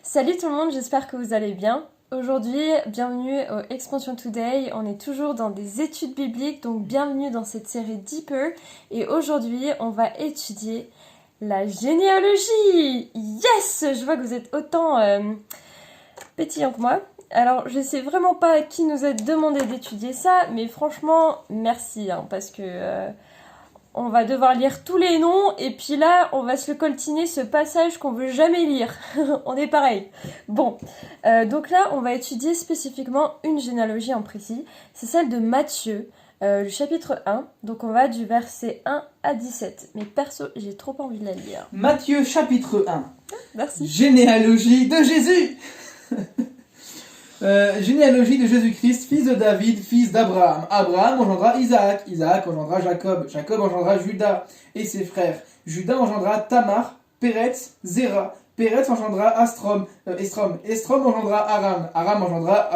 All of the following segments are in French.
Salut tout le monde, j'espère que vous allez bien. Aujourd'hui, bienvenue au Expansion Today. On est toujours dans des études bibliques, donc bienvenue dans cette série Deeper. Et aujourd'hui, on va étudier la généalogie. Yes! Je vois que vous êtes autant pétillants que moi. Alors, je sais vraiment pas qui nous a demandé d'étudier ça, mais franchement, merci, parce que on va devoir lire tous les noms, et puis là, on va se le coltiner, ce passage qu'on veut jamais lire. On est pareil. Bon, donc là, on va étudier spécifiquement une généalogie en précis. C'est celle de Matthieu, le chapitre 1. Donc on va du verset 1 à 17. Mais perso, j'ai trop envie de la lire. Matthieu chapitre 1. Merci. Généalogie de Jésus. Généalogie de Jésus-Christ, fils de David, fils d'Abraham. Abraham engendra Isaac, Isaac engendra Jacob, Jacob engendra Judas et ses frères. Judas engendra Tamar, Péretz, Zéra. Péretz engendra Estrom, Estrom engendra Aram, Aram engendra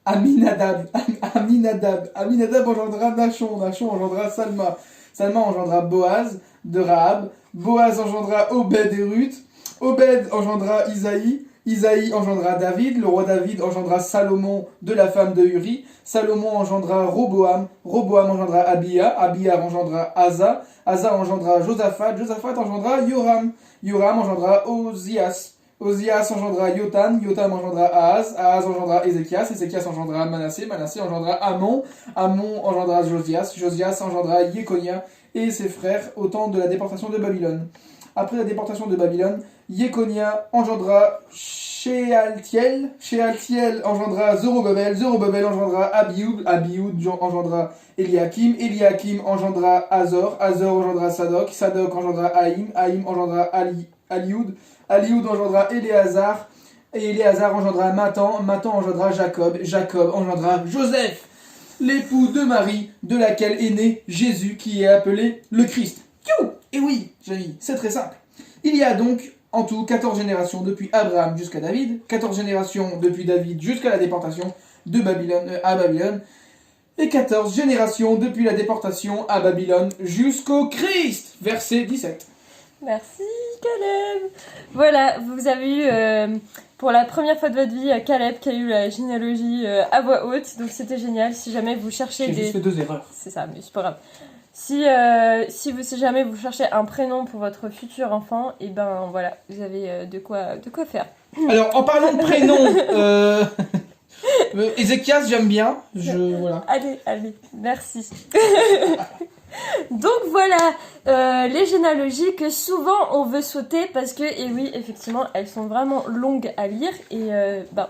Aminadab, Aminadab engendra Nachon, Nachon engendra Salma, Salma engendra Boaz de Rahab, Boaz engendra Obed et Ruth, Obed engendra Isaïe engendra David, le roi David engendra Salomon de la femme de Uri, Salomon engendra Roboam, Roboam engendra Abia engendra Asa, Asa engendra Josaphat, Josaphat engendra Yoram, Yoram engendra Ozias, Ozias engendra Yotam, Yotam engendra Ahaz, Ahaz engendra Ézéchias, Ézéchias engendra Manassé, Manassé engendra Amon, Amon engendra Josias, Josias engendra Yekonia et ses frères au temps de la déportation de Babylone. Après la déportation de Babylone, Yekonia engendra Shealtiel, Shealtiel engendra Zorobabel, Zorobabel engendra Abioud, Abioud engendra Eliakim, Eliakim engendra Azor, Azor engendra Sadok, Sadok engendra Haïm, Haïm engendra Alioud, Alioud engendra Éléazar, et Éléazar engendra Matan, Matan engendra Jacob, Jacob engendra Joseph, l'époux de Marie, de laquelle est né Jésus, qui est appelé le Christ. Et oui, Jamie, c'est très simple. Il y a donc en tout 14 générations depuis Abraham jusqu'à David, 14 générations depuis David jusqu'à la déportation de Babylone à Babylone, et 14 générations depuis la déportation à Babylone jusqu'au Christ. Verset 17. Merci Caleb. Voilà, vous avez eu pour la première fois de votre vie Caleb qui a eu la généalogie à voix haute, donc c'était génial. Si jamais vous cherchez J'ai juste fait 2 erreurs. C'est ça, mais c'est pas grave. Si jamais vous cherchez un prénom pour votre futur enfant, et ben voilà, vous avez de quoi faire. Alors, en parlant de prénom, Ézéchias, j'aime bien. Voilà. Allez, merci. Donc voilà, les généalogies que souvent on veut sauter parce que, et oui, effectivement, elles sont vraiment longues à lire et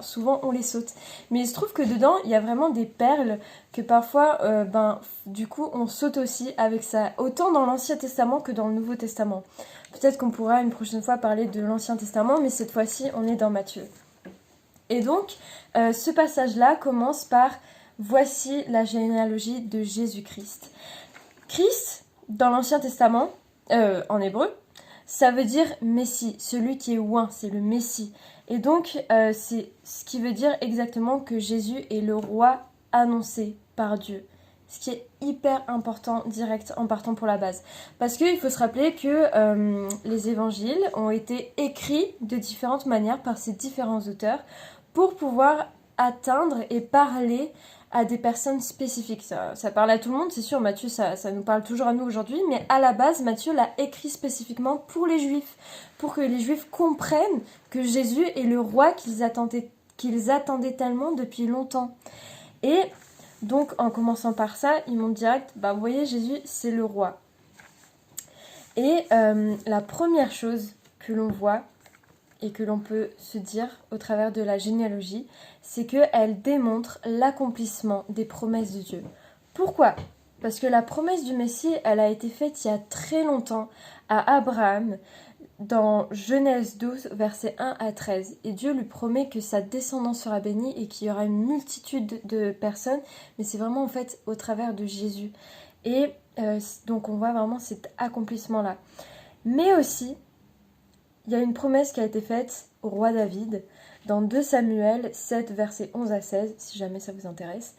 souvent on les saute. Mais il se trouve que dedans, il y a vraiment des perles que parfois, du coup, on saute aussi avec ça, autant dans l'Ancien Testament que dans le Nouveau Testament. Peut-être qu'on pourra une prochaine fois parler de l'Ancien Testament, mais cette fois-ci, on est dans Matthieu. Et donc, ce passage-là commence par « Voici la généalogie de Jésus-Christ ». Christ, dans l'Ancien Testament, en hébreu, ça veut dire Messie, celui qui est oint, c'est le Messie. Et donc, c'est ce qui veut dire exactement que Jésus est le roi annoncé par Dieu. Ce qui est hyper important, direct, en partant pour la base. Parce qu'il faut se rappeler que les évangiles ont été écrits de différentes manières par ces différents auteurs pour pouvoir atteindre et parler à des personnes spécifiques. Ça parle à tout le monde, c'est sûr, Matthieu, ça nous parle toujours à nous aujourd'hui, mais à la base, Matthieu l'a écrit spécifiquement pour les Juifs, pour que les Juifs comprennent que Jésus est le roi qu'ils attendaient tellement depuis longtemps. Et donc, en commençant par ça, ils m'ont direct, vous voyez, Jésus, c'est le roi. Et la première chose que l'on voit, et que l'on peut se dire au travers de la généalogie, c'est qu'elle démontre l'accomplissement des promesses de Dieu. Pourquoi ? Parce que la promesse du Messie, elle a été faite il y a très longtemps à Abraham, dans Genèse 12, versets 1 à 13. Et Dieu lui promet que sa descendance sera bénie et qu'il y aura une multitude de personnes, mais c'est vraiment en fait au travers de Jésus. Et donc on voit vraiment cet accomplissement-là. Mais aussi, il y a une promesse qui a été faite au roi David dans 2 Samuel 7, versets 11 à 16, si jamais ça vous intéresse.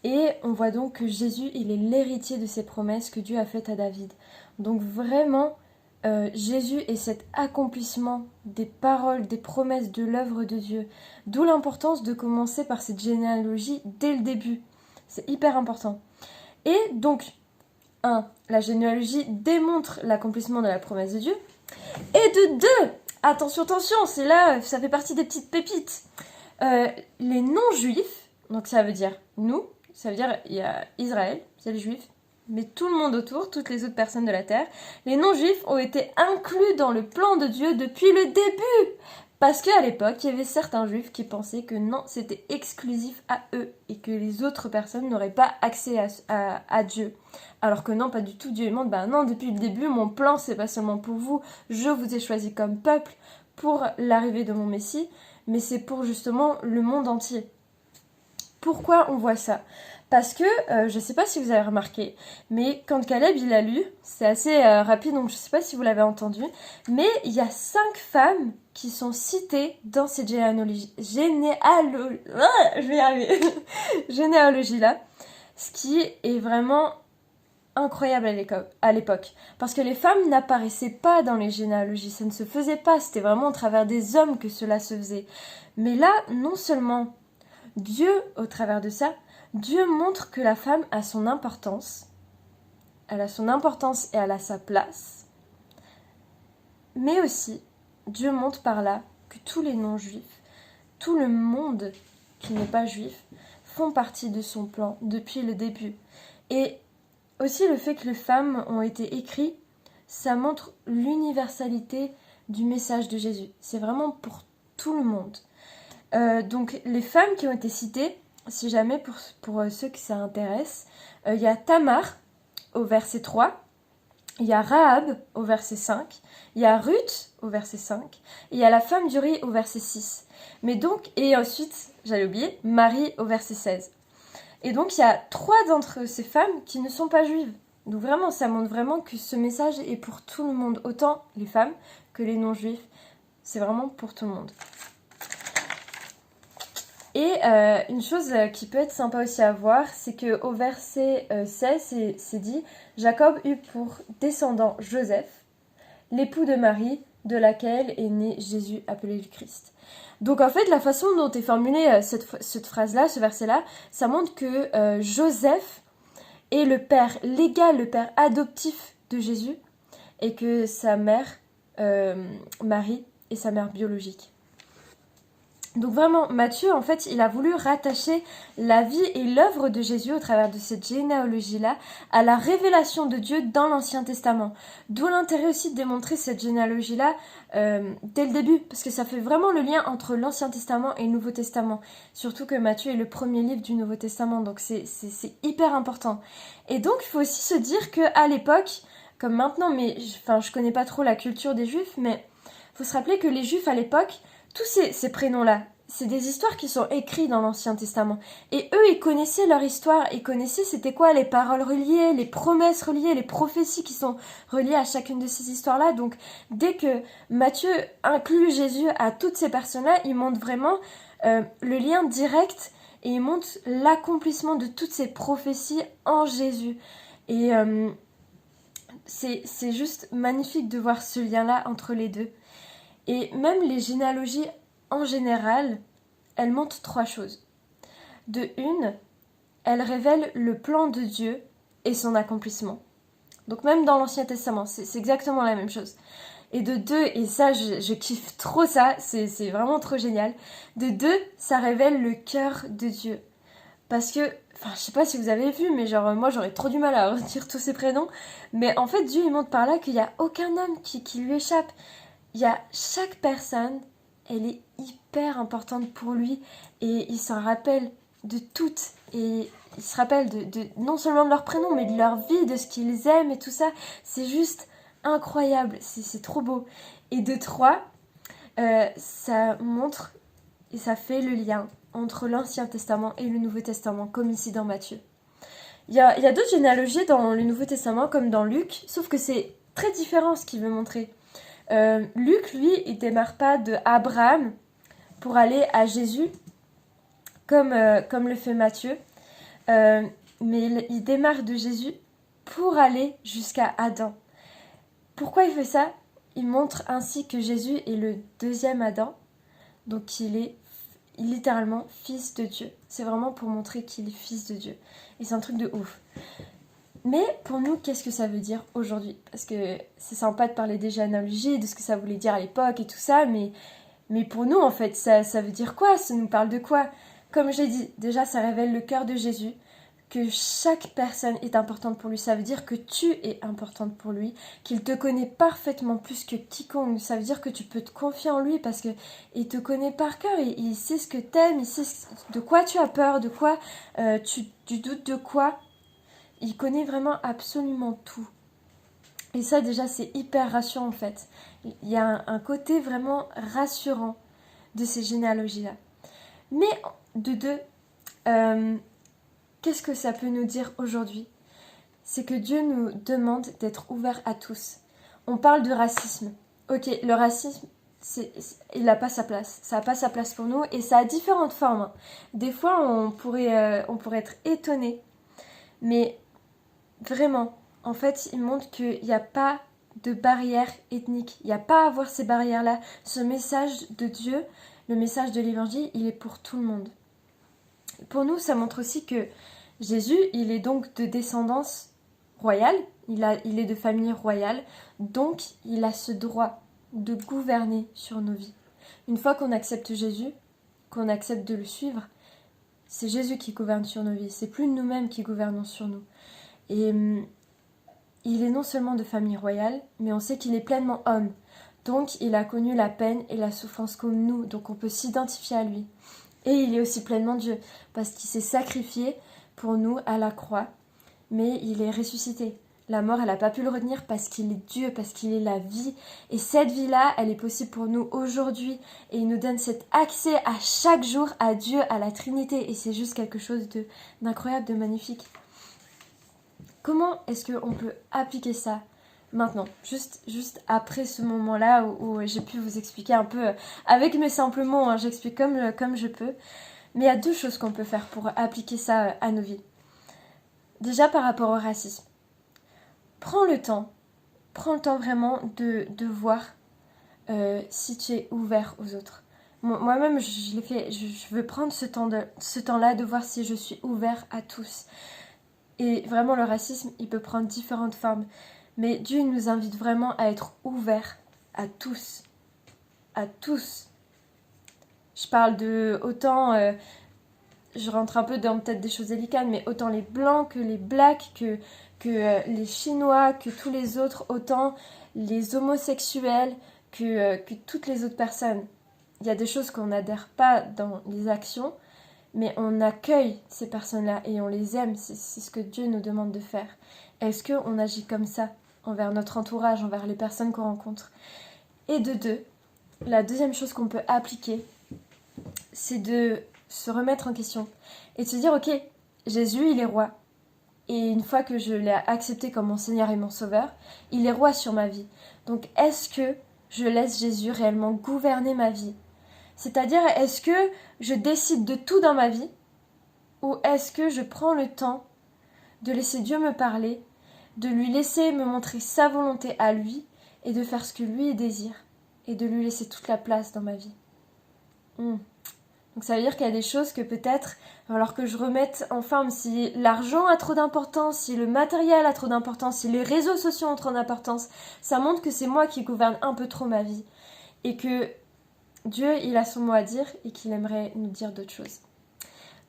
Et on voit donc que Jésus, il est l'héritier de ces promesses que Dieu a faites à David. Donc vraiment, Jésus est cet accomplissement des paroles, des promesses de l'œuvre de Dieu. D'où l'importance de commencer par cette généalogie dès le début. C'est hyper important. Et donc, la généalogie démontre l'accomplissement de la promesse de Dieu. Et de 2, attention, c'est là, ça fait partie des petites pépites. Les non-juifs, donc ça veut dire nous, ça veut dire il y a Israël, c'est les juifs, mais tout le monde autour, toutes les autres personnes de la terre, les non-juifs ont été inclus dans le plan de Dieu depuis le début. Parce qu'à l'époque, il y avait certains juifs qui pensaient que non, c'était exclusif à eux et que les autres personnes n'auraient pas accès à Dieu. Alors que non, pas du tout. Dieu demande, non, depuis le début, mon plan, c'est pas seulement pour vous. Je vous ai choisi comme peuple pour l'arrivée de mon Messie, mais c'est pour justement le monde entier. Pourquoi on voit ça ? Parce que, je sais pas si vous avez remarqué, mais quand Caleb il a lu, c'est assez rapide, donc je sais pas si vous l'avez entendu, mais il y a 5 femmes qui sont citées dans cette généalogie-là, ce qui est vraiment incroyable à l'époque. Parce que les femmes n'apparaissaient pas dans les généalogies, ça ne se faisait pas, c'était vraiment au travers des hommes que cela se faisait. Mais là, non seulement Dieu, au travers de ça, Dieu montre que la femme a son importance, elle a son importance et elle a sa place, mais aussi Dieu montre par là que tous les non-juifs, tout le monde qui n'est pas juif, font partie de son plan depuis le début. Et aussi le fait que les femmes ont été écrites, ça montre l'universalité du message de Jésus. C'est vraiment pour tout le monde. Donc les femmes qui ont été citées, si jamais pour ceux qui ça intéresse, il y a Tamar au verset 3, il y a Rahab au verset 5, il y a Ruth au verset 5, et il y a la femme d'Uri au verset 6. Mais donc, et ensuite, j'allais oublier, Marie au verset 16. Et donc il y a 3 d'entre ces femmes qui ne sont pas juives. Donc vraiment, ça montre vraiment que ce message est pour tout le monde, autant les femmes que les non-juifs. C'est vraiment pour tout le monde. Et une chose qui peut être sympa aussi à voir, c'est qu'au verset 16, c'est dit « Jacob eut pour descendant Joseph, l'époux de Marie, de laquelle est né Jésus appelé le Christ. » Donc en fait, la façon dont est formulée cette phrase-là, ce verset-là, ça montre que Joseph est le père légal, le père adoptif de Jésus, et que sa mère, Marie, est sa mère biologique. Donc vraiment, Matthieu, en fait, il a voulu rattacher la vie et l'œuvre de Jésus au travers de cette généalogie-là à la révélation de Dieu dans l'Ancien Testament. D'où l'intérêt aussi de démontrer cette généalogie-là dès le début, parce que ça fait vraiment le lien entre l'Ancien Testament et le Nouveau Testament. Surtout que Matthieu est le premier livre du Nouveau Testament, donc c'est hyper important. Et donc, il faut aussi se dire qu'à l'époque, comme maintenant, mais je connais pas trop la culture des Juifs, mais il faut se rappeler que les Juifs à l'époque, tous ces prénoms-là, c'est des histoires qui sont écrites dans l'Ancien Testament. Et eux, ils connaissaient leur histoire, ils connaissaient c'était quoi les paroles reliées, les promesses reliées, les prophéties qui sont reliées à chacune de ces histoires-là. Donc, dès que Matthieu inclut Jésus à toutes ces personnes-là, il montre vraiment le lien direct et il montre l'accomplissement de toutes ces prophéties en Jésus. Et c'est juste magnifique de voir ce lien-là entre les deux. Et même les généalogies en général, elles montrent 3 choses. De une, elles révèlent le plan de Dieu et son accomplissement. Donc même dans l'Ancien Testament, c'est exactement la même chose. Et de 2, et ça je kiffe trop ça, c'est vraiment trop génial. De 2, ça révèle le cœur de Dieu. Parce que, je sais pas si vous avez vu, mais moi j'aurais trop du mal à retenir tous ces prénoms. Mais en fait, Dieu il montre par là qu'il n'y a aucun homme qui lui échappe. Chaque personne, elle est hyper importante pour lui et il s'en rappelle de toutes et il se rappelle de non seulement de leur prénom mais de leur vie, de ce qu'ils aiment et tout ça. C'est juste incroyable, c'est trop beau. Et de 3, ça montre et ça fait le lien entre l'Ancien Testament et le Nouveau Testament, comme ici dans Matthieu. Il y a d'autres généalogies dans le Nouveau Testament comme dans Luc, sauf que c'est très différent ce qu'il veut montrer. Luc, lui, il démarre pas de Abraham pour aller à Jésus, comme le fait Matthieu, mais il démarre de Jésus pour aller jusqu'à Adam. Pourquoi il fait ça? Il montre ainsi que Jésus est le deuxième Adam, donc il est littéralement fils de Dieu. C'est vraiment pour montrer qu'il est fils de Dieu. Et c'est un truc de ouf. Mais pour nous, qu'est-ce que ça veut dire aujourd'hui? Parce que c'est sympa de parler des généalogies, de ce que ça voulait dire à l'époque et tout ça, mais pour nous, en fait, ça veut dire quoi? Ça nous parle de quoi? Comme j'ai dit, déjà, ça révèle le cœur de Jésus, que chaque personne est importante pour lui. Ça veut dire que tu es importante pour lui, qu'il te connaît parfaitement plus que quiconque. Ça veut dire que tu peux te confier en lui parce que il te connaît par cœur, il sait ce que t'aimes, il sait de quoi tu as peur, de quoi tu doutes de quoi. Il connaît vraiment absolument tout. Et ça, déjà, c'est hyper rassurant en fait. Il y a un côté vraiment rassurant de ces généalogies-là. Mais de deux, qu'est-ce que ça peut nous dire aujourd'hui? C'est que Dieu nous demande d'être ouverts à tous. On parle de racisme. Ok, le racisme, il n'a pas sa place. Ça n'a pas sa place pour nous et ça a différentes formes. Des fois, on pourrait être étonné. Mais vraiment, en fait, il montre qu'il n'y a pas de barrière ethnique. Il n'y a pas à avoir ces barrières-là. Ce message de Dieu, le message de l'évangile, il est pour tout le monde. Pour nous, ça montre aussi que Jésus, il est donc de descendance royale, il est de famille royale, donc il a ce droit de gouverner sur nos vies. Une fois qu'on accepte Jésus, qu'on accepte de le suivre, c'est Jésus qui gouverne sur nos vies, c'est plus nous-mêmes qui gouvernons sur nous. Et il est non seulement de famille royale, mais on sait qu'il est pleinement homme. Donc il a connu la peine et la souffrance comme nous, donc on peut s'identifier à lui. Et il est aussi pleinement Dieu, parce qu'il s'est sacrifié pour nous à la croix, mais il est ressuscité. La mort, elle n'a pas pu le retenir parce qu'il est Dieu, parce qu'il est la vie. Et cette vie-là, elle est possible pour nous aujourd'hui. Et il nous donne cet accès à chaque jour à Dieu, à la Trinité. Et c'est juste quelque chose d'incroyable, de magnifique. Comment est-ce qu'on peut appliquer ça maintenant, juste après ce moment-là où j'ai pu vous expliquer un peu avec mes simples mots, hein, j'explique comme je peux. Mais il y a deux choses qu'on peut faire pour appliquer ça à nos vies. Déjà par rapport au racisme. Prends le temps vraiment de voir si tu es ouvert aux autres. Moi-même, je l'ai fait, je veux prendre ce temps-là de voir si je suis ouvert à tous. Et vraiment, le racisme, il peut prendre différentes formes. Mais Dieu nous invite vraiment à être ouverts à tous. À tous. Je parle de autant... je rentre un peu dans peut-être des choses délicates, mais autant les blancs que les blacks, que les chinois, que tous les autres, autant les homosexuels que toutes les autres personnes. Il y a des choses qu'on n'adhère pas dans les actions, mais on accueille ces personnes-là et on les aime. C'est ce que Dieu nous demande de faire. Est-ce qu'on agit comme ça envers notre entourage, envers les personnes qu'on rencontre? Et de deux, la deuxième chose qu'on peut appliquer, c'est de se remettre en question et de se dire, ok, Jésus, il est roi. Et une fois que je l'ai accepté comme mon Seigneur et mon Sauveur, il est roi sur ma vie. Donc est-ce que je laisse Jésus réellement gouverner ma vie? C'est-à-dire, est-ce que je décide de tout dans ma vie? Ou est-ce que je prends le temps de laisser Dieu me parler, de lui laisser me montrer sa volonté à lui et de faire ce que lui désire et de lui laisser toute la place dans ma vie? Donc ça veut dire qu'il y a des choses que peut-être, alors que je remette en forme, si l'argent a trop d'importance, si le matériel a trop d'importance, si les réseaux sociaux ont trop d'importance, ça montre que c'est moi qui gouverne un peu trop ma vie. Et que Dieu, il a son mot à dire et qu'il aimerait nous dire d'autres choses.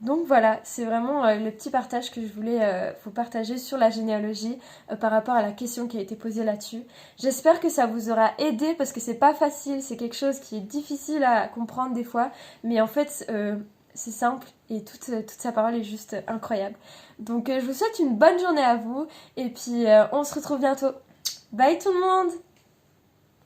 Donc voilà, c'est vraiment le petit partage que je voulais vous partager sur la généalogie par rapport à la question qui a été posée là-dessus. J'espère que ça vous aura aidé parce que c'est pas facile, c'est quelque chose qui est difficile à comprendre des fois, mais en fait c'est simple et toute sa parole est juste incroyable. Donc je vous souhaite une bonne journée à vous et puis on se retrouve bientôt. Bye tout le monde!